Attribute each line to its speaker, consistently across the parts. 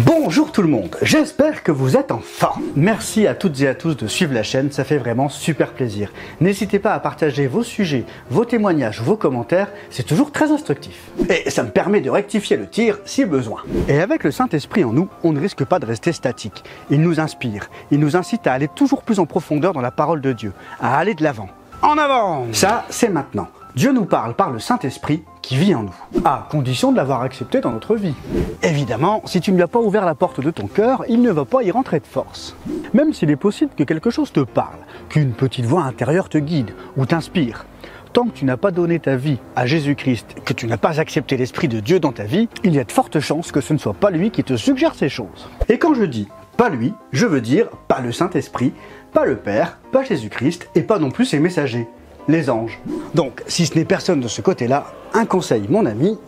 Speaker 1: Bonjour tout le monde, j'espère que vous êtes en forme. Merci à toutes et à tous de suivre la chaîne, ça fait vraiment super plaisir. N'hésitez pas à partager vos sujets, vos témoignages, vos commentaires, c'est toujours très instructif. Et ça me permet de rectifier le tir si besoin. Et avec le Saint-Esprit en nous, on ne risque pas de rester statique. Il nous inspire, il nous incite à aller toujours plus en profondeur dans la parole de Dieu, à aller de l'avant. En avant! Ça, c'est maintenant. Dieu nous parle par le Saint-Esprit qui vit en nous, à condition de l'avoir accepté dans notre vie. Évidemment, si tu ne lui as pas ouvert la porte de ton cœur, il ne va pas y rentrer de force. Même s'il est possible que quelque chose te parle, qu'une petite voix intérieure te guide ou t'inspire, tant que tu n'as pas donné ta vie à Jésus-Christ, que tu n'as pas accepté l'Esprit de Dieu dans ta vie, il y a de fortes chances que ce ne soit pas lui qui te suggère ces choses. Et quand je dis pas lui, je veux dire pas le Saint-Esprit, pas le Père, pas Jésus-Christ et pas non plus ses messagers. Les anges. Donc, si ce n'est personne de ce côté-là, un conseil, mon ami.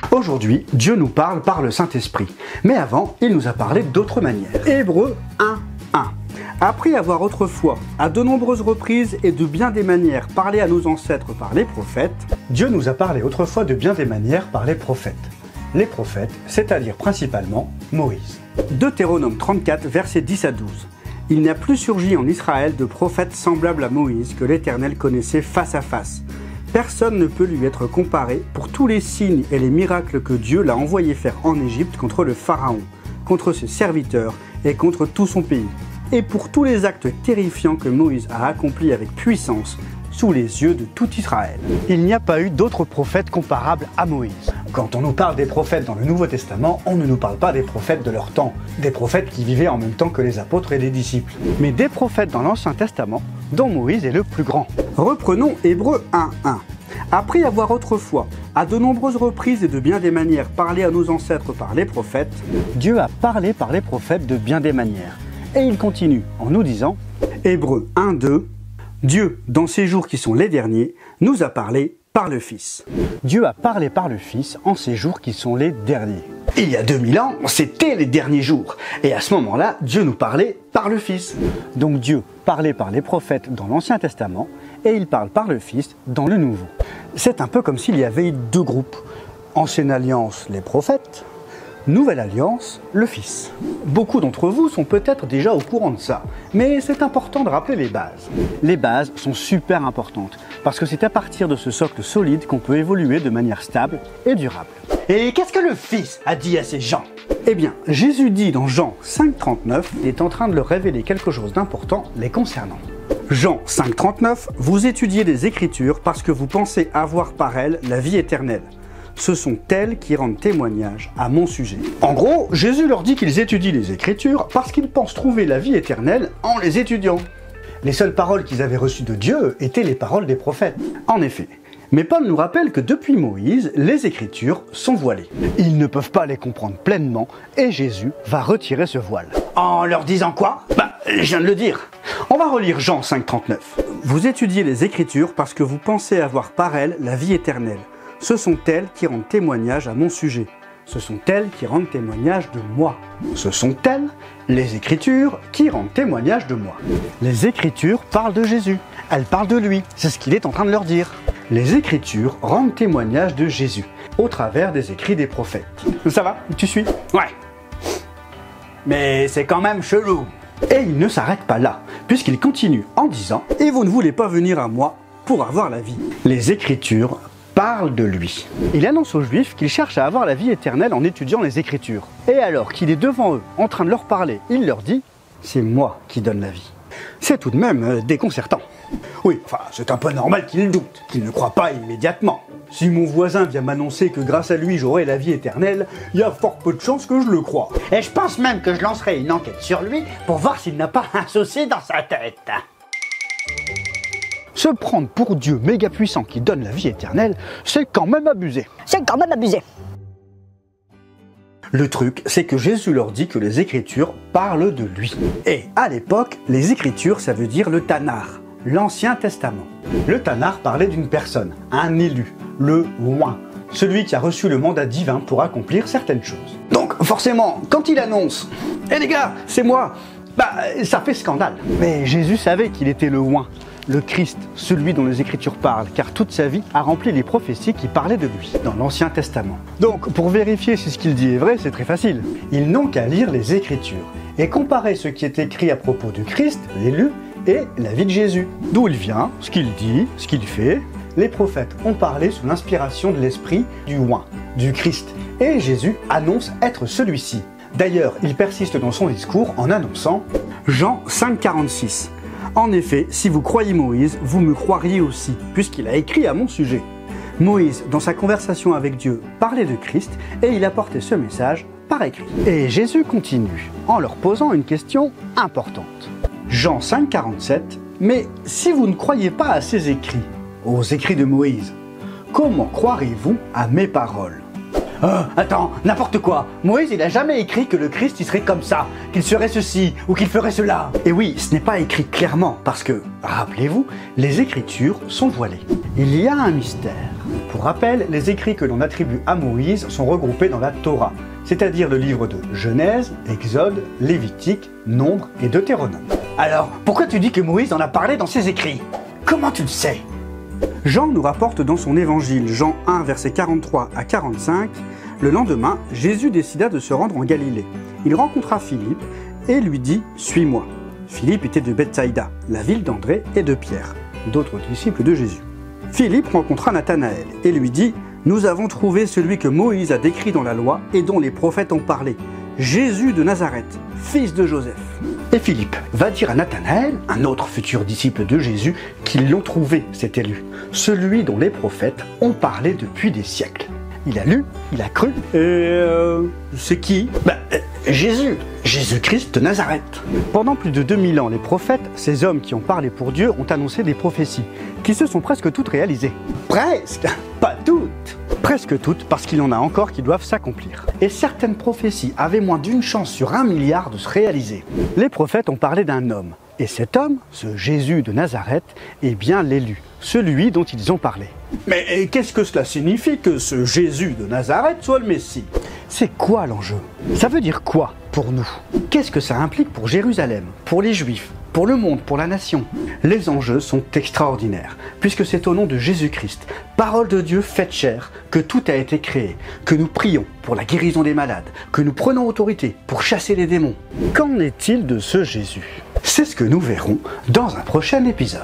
Speaker 1: Aujourd'hui, Dieu nous parle par le Saint-Esprit. Mais avant, il nous a parlé d'autres manières. Hébreux 1:1. Après avoir autrefois, à de nombreuses reprises et de bien des manières, parlé à nos ancêtres par les prophètes, Dieu nous a parlé autrefois de bien des manières par les prophètes. Les prophètes, c'est-à-dire principalement Moïse. Deutéronome 34, versets 10 à 12. Il n'y a plus surgi en Israël de prophète semblable à Moïse que l'Éternel connaissait face à face. Personne ne peut lui être comparé pour tous les signes et les miracles que Dieu l'a envoyé faire en Égypte contre le Pharaon, contre ses serviteurs et contre tout son pays. Et pour tous les actes terrifiants que Moïse a accomplis avec puissance sous les yeux de tout Israël. Il n'y a pas eu d'autres prophètes comparables à Moïse. Quand on nous parle des prophètes dans le Nouveau Testament, on ne nous parle pas des prophètes de leur temps, des prophètes qui vivaient en même temps que les apôtres et les disciples, mais des prophètes dans l'Ancien Testament, dont Moïse est le plus grand. Reprenons Hébreux 1:1. Après avoir autrefois, à de nombreuses reprises et de bien des manières, parlé à nos ancêtres par les prophètes, Dieu a parlé par les prophètes de bien des manières. Et il continue en nous disant, Hébreux 1:2, Dieu, dans ces jours qui sont les derniers, nous a parlé par le Fils. Dieu a parlé par le Fils en ces jours qui sont les derniers. Il y a 2000 ans, c'était les derniers jours. Et à ce moment-là, Dieu nous parlait par le Fils. Donc Dieu parlait par les prophètes dans l'Ancien Testament et il parle par le Fils dans le Nouveau. C'est un peu comme s'il y avait eu deux groupes. Ancienne Alliance, les prophètes. Nouvelle Alliance, le Fils. Beaucoup d'entre vous sont peut-être déjà au courant de ça, mais c'est important de rappeler les bases. Les bases sont super importantes, parce que c'est à partir de ce socle solide qu'on peut évoluer de manière stable et durable. Et qu'est-ce que le Fils a dit à ces gens? Eh bien, Jésus dit dans Jean 5:39, il est en train de leur révéler quelque chose d'important les concernant. Jean 5:39, vous étudiez les Écritures parce que vous pensez avoir par elles la vie éternelle. Ce sont elles qui rendent témoignage à mon sujet. En gros, Jésus leur dit qu'ils étudient les Écritures parce qu'ils pensent trouver la vie éternelle en les étudiant. Les seules paroles qu'ils avaient reçues de Dieu étaient les paroles des prophètes. En effet. Mais Paul nous rappelle que depuis Moïse, les Écritures sont voilées. Ils ne peuvent pas les comprendre pleinement et Jésus va retirer ce voile. En leur disant quoi? Je viens de le dire. On va relire Jean 5:39. Vous étudiez les Écritures parce que vous pensez avoir par elles la vie éternelle. Ce sont elles qui rendent témoignage à mon sujet. Ce sont elles qui rendent témoignage de moi. Ce sont elles, les Écritures, qui rendent témoignage de moi. Les Écritures parlent de Jésus. Elles parlent de lui. C'est ce qu'il est en train de leur dire. Les Écritures rendent témoignage de Jésus, au travers des écrits des prophètes. Ça va? Tu suis? Ouais. Mais c'est quand même chelou. Et il ne s'arrête pas là, puisqu'il continue en disant « Et vous ne voulez pas venir à moi pour avoir la vie ». Les Écritures parle de lui. Il annonce aux Juifs qu'il cherche à avoir la vie éternelle en étudiant les Écritures. Et alors qu'il est devant eux, en train de leur parler, il leur dit « C'est moi qui donne la vie ». C'est tout de même déconcertant. Oui, enfin, c'est un peu normal qu'il doute, qu'il ne croit pas immédiatement. Si mon voisin vient m'annoncer que grâce à lui j'aurai la vie éternelle, il y a fort peu de chances que je le croie.
Speaker 2: Et je pense même que je lancerai une enquête sur lui pour voir s'il n'a pas un souci dans sa tête.
Speaker 1: Se prendre pour Dieu méga puissant qui donne la vie éternelle, c'est quand même abusé.
Speaker 2: C'est quand même abusé.
Speaker 1: Le truc, c'est que Jésus leur dit que les Écritures parlent de lui. Et à l'époque, les Écritures, ça veut dire le Tanar, l'Ancien Testament. Le Tanar parlait d'une personne, un élu, le roi, celui qui a reçu le mandat divin pour accomplir certaines choses. Donc forcément, quand il annonce « Eh les gars, c'est moi !» Ça fait scandale. Mais Jésus savait qu'il était le oint, le Christ, celui dont les Écritures parlent, car toute sa vie a rempli les prophéties qui parlaient de lui, dans l'Ancien Testament. Donc, pour vérifier si ce qu'il dit est vrai, c'est très facile. Ils n'ont qu'à lire les Écritures et comparer ce qui est écrit à propos du Christ, l'élu, et la vie de Jésus. D'où il vient, ce qu'il dit, ce qu'il fait. Les prophètes ont parlé sous l'inspiration de l'esprit du oint, du Christ, et Jésus annonce être celui-ci. D'ailleurs, il persiste dans son discours en annonçant Jean 5,46. En effet, si vous croyez Moïse, vous me croiriez aussi, puisqu'il a écrit à mon sujet. Moïse, dans sa conversation avec Dieu, parlait de Christ et il apportait ce message par écrit. Et Jésus continue en leur posant une question importante. Jean 5,47. Mais si vous ne croyez pas à ces écrits, aux écrits de Moïse, comment croirez-vous à mes paroles?
Speaker 2: Attends, n'importe quoi. Moïse, il a jamais écrit que le Christ, il serait comme ça, qu'il serait ceci ou qu'il ferait cela.
Speaker 1: Et oui, ce n'est pas écrit clairement parce que, rappelez-vous, les Écritures sont voilées. Il y a un mystère. Pour rappel, les écrits que l'on attribue à Moïse sont regroupés dans la Torah, c'est-à-dire le livre de Genèse, Exode, Lévitique, Nombre et Deutéronome.
Speaker 2: Alors, pourquoi tu dis que Moïse en a parlé dans ses écrits? Comment tu le sais?
Speaker 1: Jean nous rapporte dans son évangile, Jean 1, versets 43 à 45, le lendemain, Jésus décida de se rendre en Galilée. Il rencontra Philippe et lui dit « Suis-moi ». Philippe était de Bethsaïda, la ville d'André et de Pierre, d'autres disciples de Jésus. Philippe rencontra Nathanaël et lui dit « Nous avons trouvé celui que Moïse a décrit dans la loi et dont les prophètes ont parlé, Jésus de Nazareth, fils de Joseph ». Et Philippe va dire à Nathanaël, un autre futur disciple de Jésus, qu'ils l'ont trouvé, cet élu, celui dont les prophètes ont parlé depuis des siècles. Il a lu, il a cru, et c'est qui?
Speaker 2: Jésus, Jésus-Christ de Nazareth.
Speaker 1: Pendant plus de 2000 ans, les prophètes, ces hommes qui ont parlé pour Dieu, ont annoncé des prophéties, qui se sont presque toutes réalisées.
Speaker 2: Presque, pas toutes.
Speaker 1: Presque toutes, parce qu'il y en a encore qui doivent s'accomplir. Et certaines prophéties avaient moins d'une chance sur 1 milliard de se réaliser. Les prophètes ont parlé d'un homme, et cet homme, ce Jésus de Nazareth, est bien l'élu, celui dont ils ont parlé.
Speaker 2: Mais qu'est-ce que cela signifie que ce Jésus de Nazareth soit le Messie?
Speaker 1: C'est quoi l'enjeu? Ça veut dire quoi pour nous? Qu'est-ce que ça implique pour Jérusalem, pour les Juifs, pour le monde, pour la nation? Les enjeux sont extraordinaires, puisque c'est au nom de Jésus-Christ, parole de Dieu faite chair, que tout a été créé, que nous prions pour la guérison des malades, que nous prenons autorité pour chasser les démons. Qu'en est-il de ce Jésus? C'est ce que nous verrons dans un prochain épisode.